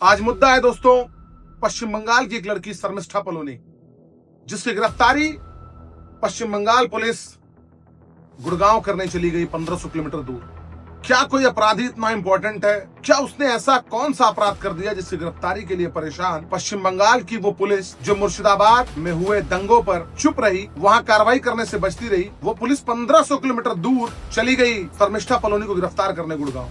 आज मुद्दा है दोस्तों पश्चिम बंगाल की एक लड़की शर्मिष्ठा पलोनी, जिसकी गिरफ्तारी पश्चिम बंगाल पुलिस गुड़गांव करने चली गई 1500 किलोमीटर दूर। क्या कोई अपराधी इतना इंपॉर्टेंट है? क्या उसने ऐसा कौन सा अपराध कर दिया जिसकी गिरफ्तारी के लिए परेशान पश्चिम बंगाल की वो पुलिस जो मुर्शिदाबाद में हुए दंगों पर चुप रही, वहां कार्रवाई करने से बचती रही, वो पुलिस 1500 किलोमीटर दूर चली गई शर्मिष्ठा पलोनी को गिरफ्तार करने गुड़गांव।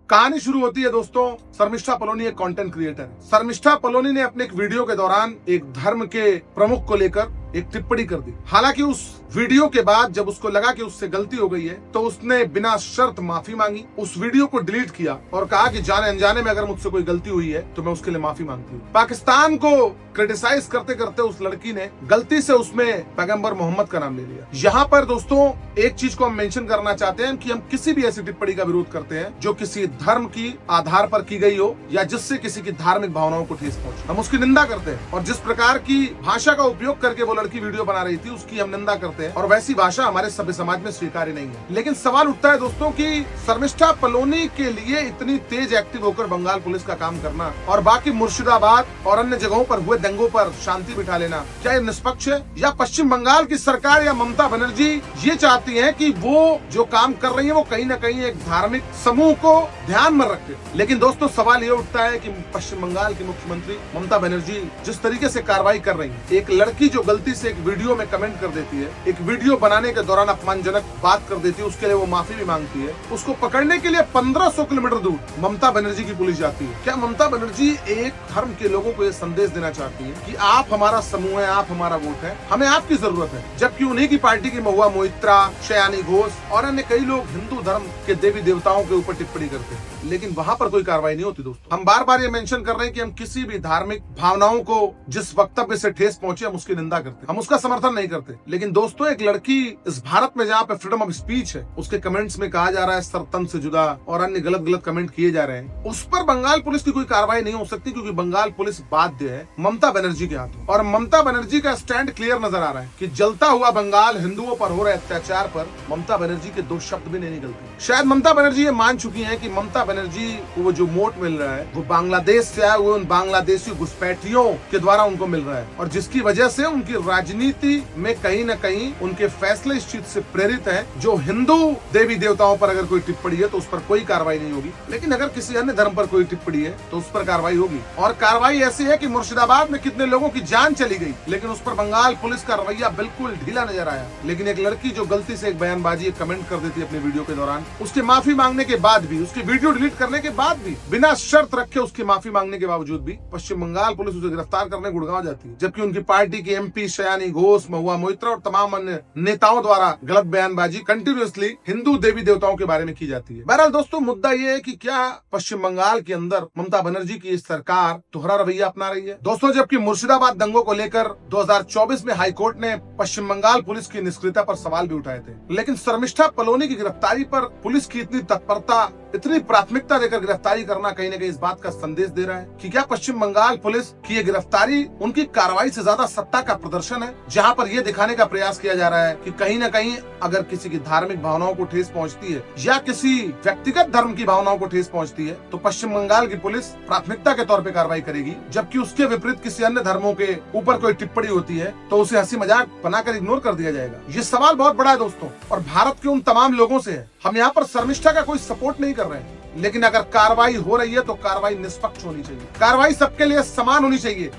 कहानी शुरू होती है दोस्तों, शर्मिष्ठा पलोनी एक कंटेंट क्रिएटर है। शर्मिष्ठा पलोनी ने अपने एक वीडियो के दौरान एक धर्म के प्रमुख को लेकर एक टिप्पणी कर दी। हालांकि उस वीडियो के बाद जब उसको लगा कि उससे गलती हो गई है तो उसने बिना शर्त माफी मांगी, उस वीडियो को डिलीट किया और कहा कि जाने अनजाने में अगर मुझसे कोई गलती हुई है तो मैं उसके लिए माफी मांगती हूँ। पाकिस्तान को क्रिटिसाइज करते करते उस लड़की ने गलती से उसमें पैगंबर मोहम्मद का नाम ले लिया। यहाँ पर दोस्तों एक चीज को हम मेंशन करना चाहते हैं कि हम किसी भी ऐसी टिप्पणी का विरोध करते हैं जो किसी धर्म की आधार पर की गई हो या जिससे किसी की धार्मिक भावनाओं को ठेस पहुंचे, हम उसकी निंदा करते हैं। और जिस प्रकार की भाषा का उपयोग करके वो लड़की वीडियो बना रही थी उसकी हम निंदा करते हैं और वैसी भाषा हमारे सभ्य समाज में स्वीकार्य नहीं है। लेकिन सवाल उठता है दोस्तों कि शर्मिष्ठा पलोनी के लिए इतनी तेज एक्टिव होकर बंगाल पुलिस का काम करना और बाकी मुर्शिदाबाद और अन्य जगहों पर हुए दंगों पर शांति बिठा लेना, क्या ये निष्पक्ष है? या पश्चिम बंगाल की सरकार या ममता बनर्जी ये चाहती है कि वो जो काम कर रही है वो कहीं न कहीं एक धार्मिक समूह को ध्यान में रखे? लेकिन दोस्तों सवाल ये उठता है कि पश्चिम बंगाल की मुख्यमंत्री ममता बनर्जी जिस तरीके से कार्रवाई कर रही है, एक लड़की जो गलती से एक वीडियो में कमेंट कर देती है, एक वीडियो बनाने के दौरान अपमानजनक बात कर देती है, उसके लिए वो माफी भी मांगती है, उसको पकड़ने के लिए 1500 किलोमीटर दूर ममता बनर्जी की पुलिस जाती है। क्या ममता बनर्जी एक धर्म के लोगों को ये संदेश देना चाहती है कि आप हमारा समूह है, आप हमारा वोट है, हमें आपकी जरूरत है? जबकि उन्हीं की पार्टी की महुआ मोइत्रा, शयानी घोष और अन्य कई लोग हिंदू धर्म के देवी देवताओं के ऊपर टिप्पणी करते हैं, लेकिन वहां पर कोई कार्रवाई नहीं होती। दोस्तों हम बार बार ये मेंशन कर रहे हैं कि हम किसी भी धार्मिक भावनाओं को जिस वक्तव्य से ठेस पहुंचे हम उसकी निंदा करते हैं, हम उसका समर्थन नहीं करते। लेकिन दोस्तों एक लड़की इस भारत में जहाँ पे फ्रीडम ऑफ स्पीच है, उसके कमेंट्स में कहा जा रहा है सरतन से जुदा और अन्य गलत गलत कमेंट किए जा रहे हैं, उस पर बंगाल पुलिस की कोई कार्रवाई नहीं हो सकती क्योंकि बंगाल पुलिस बाध्य है ममता बनर्जी के हाथों। और ममता बनर्जी का स्टैंड क्लियर नजर आ रहा है कि जलता हुआ बंगाल हिंदुओं पर हो रहे अत्याचार पर ममता बनर्जी के दो शब्द भी नहीं निकलते। शायद ममता बनर्जी ये मान चुकी है कि ममता बनर्जी को वो जो वोट मिल रहा है वो बांग्लादेश से आए हुए उन बांग्लादेशी घुसपैठियों के द्वारा उनको मिल रहा है और जिसकी वजह से उनकी राजनीति में कहीं न कहीं उनके फैसले इस चीज से प्रेरित है जो हिंदू देवी देवताओं पर अगर कोई टिप्पणी है तो उस पर कोई कार्रवाई नहीं होगी, लेकिन अगर किसी अन्य धर्म पर कोई टिप्पणी है तो उस पर कार्रवाई होगी। और कार्रवाई ऐसी है कि मुर्शिदाबाद में कितने लोगों की जान चली गई, लेकिन उस पर बंगाल पुलिस का रवैया बिल्कुल ढीला नजर आया। लेकिन एक लड़की जो गलती से एक बयानबाजी एक कमेंट कर देती है अपनी वीडियो के दौरान, उसकी माफी मांगने के बाद भी, उसकी वीडियो डिलीट करने के बाद भी, बिना शर्त रखे उसकी माफी मांगने के बावजूद भी पश्चिम बंगाल पुलिस उसे गिरफ्तार करने गुड़गांव जाती है, जबकि उनकी पार्टी की एमपी शयानी घोष, महुआ मोइत्रा और तमाम अन्य नेताओं द्वारा गलत बयानबाजी कंटिन्यूअसली हिंदू देवी देवताओं के बारे में की जाती है। बहरहाल दोस्तों मुद्दा ये है कि क्या पश्चिम बंगाल के अंदर ममता बनर्जी की सरकार दोहरा रवैया अपना रही है? दोस्तों जबकि मुर्शिदाबाद दंगों को लेकर 2024 में हाईकोर्ट ने पश्चिम बंगाल पुलिस की निष्क्रियता पर सवाल भी उठाए थे, लेकिन शर्मिष्ठा पलोनी की गिरफ्तारी पर पुलिस की इतनी तत्परता, इतनी प्राथमिकता देकर गिरफ्तारी करना कहीं न कहीं इस बात का संदेश दे रहा है कि क्या पश्चिम बंगाल पुलिस की ये गिरफ्तारी उनकी कार्रवाई से ज्यादा सत्ता का प्रदर्शन है, जहां पर यह दिखाने का प्रयास किया जा रहा है कि कहीं न कहीं अगर किसी की धार्मिक भावनाओं को ठेस पहुंचती है या किसी व्यक्तिगत धर्म की भावनाओं को ठेस पहुंचती है तो पश्चिम बंगाल की पुलिस प्राथमिकता के तौर पर कार्रवाई करेगी, जबकि उसके विपरीत किसी अन्य धर्मों के ऊपर कोई टिप्पणी होती है तो उसे हंसी मजाक बनाकर इग्नोर कर दिया जाएगा। ये सवाल बहुत बड़ा है दोस्तों और भारत के उन तमाम लोगों से है। हम यहाँ पर शर्मिष्ठा का कोई सपोर्ट नहीं कर रहे हैं, लेकिन अगर कार्रवाई हो रही है तो कार्रवाई निष्पक्ष होनी चाहिए, कार्रवाई सबके लिए समान होनी चाहिए।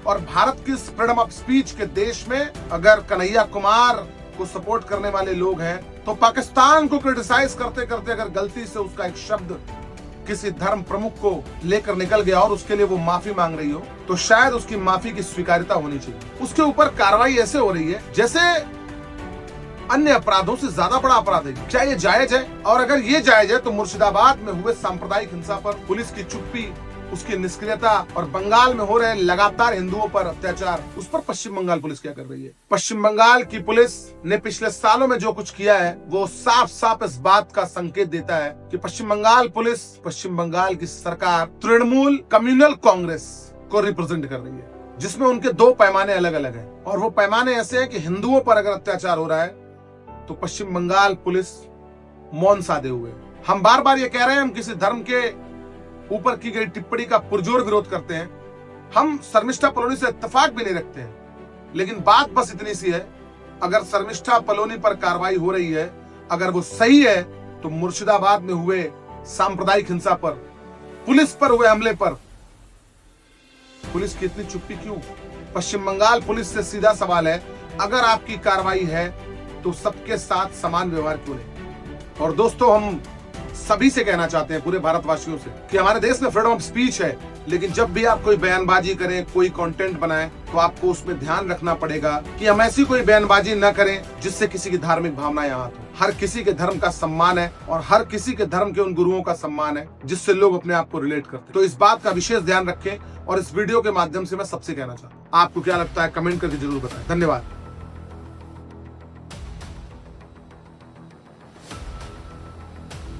और भारत की फ्रीडम ऑफ स्पीच के देश में अगर कन्हैया कुमार को सपोर्ट करने वाले लोग हैं तो पाकिस्तान को क्रिटिसाइज करते करते अगर गलती से उसका एक शब्द किसी धर्म प्रमुख को लेकर निकल गया और उसके लिए वो माफी मांग रही हो तो शायद उसकी माफी की स्वीकार्यता होनी चाहिए। उसके ऊपर कार्रवाई ऐसे हो रही है जैसे अन्य अपराधों से ज्यादा बड़ा अपराध है। क्या ये जायज है? और अगर ये जायज है तो मुर्शिदाबाद में हुए सांप्रदायिक हिंसा पर पुलिस की चुप्पी, उसकी निष्क्रियता और बंगाल में हो रहे लगातार हिंदुओं पर अत्याचार, उस पर पश्चिम बंगाल पुलिस क्या कर रही है? पश्चिम बंगाल की पुलिस ने पिछले सालों में जो कुछ किया है वो साफ साफ इस बात का संकेत देता है कि पश्चिम बंगाल पुलिस, पश्चिम बंगाल की सरकार तृणमूल कम्युनल कांग्रेस को रिप्रेजेंट कर रही है, जिसमें उनके दो पैमाने अलग अलग हैं। और वो पैमाने ऐसे हैं कि हिंदुओं पर अगर अत्याचार हो रहा है तो पश्चिम बंगाल पुलिस मौन साधे हुए, हम बार बार ये कह रहे हैं, हम किसी धर्म के ऊपर की गई टिप्पणी का पुरजोर विरोध करते हैं। हम शर्मिष्ठा पलोनी से इत्तेफाक भी नहीं रखते हैं, लेकिन बात बस इतनी सी है, अगर शर्मिष्ठा पलोनी पर कार्रवाई हो रही है, अगर वो सही है, तो मुर्शिदाबाद में हुए सांप्रदायिक हिंसा पर, पुलिस पर हुए हमले पर पुलिस की इतनी चुप्पी क्यों? पश्चिम बंगाल पुलिस से सीधा सवाल है, अगर आपकी कार्रवाई है तो सबके साथ समान व्यवहार क्यों नहीं? और दोस्तों, हम सभी से कहना चाहते हैं, पूरे भारतवासियों से, कि हमारे देश में फ्रीडम ऑफ स्पीच है, लेकिन जब भी आप कोई बयानबाजी करें, कोई कंटेंट बनाएं, तो आपको उसमें ध्यान रखना पड़ेगा कि हम ऐसी कोई बयानबाजी न करें जिससे किसी की धार्मिक भावनाएं आहत हो। हर किसी के धर्म का सम्मान है और हर किसी के धर्म के उन गुरुओं का सम्मान है जिससे लोग अपने आप को रिलेट करते हैं। तो इस बात का विशेष ध्यान रखें और इस वीडियो के माध्यम से मैं सबसे कहना चाहता हूँ, आपको क्या लगता है कमेंट करके जरूर बताएं। धन्यवाद।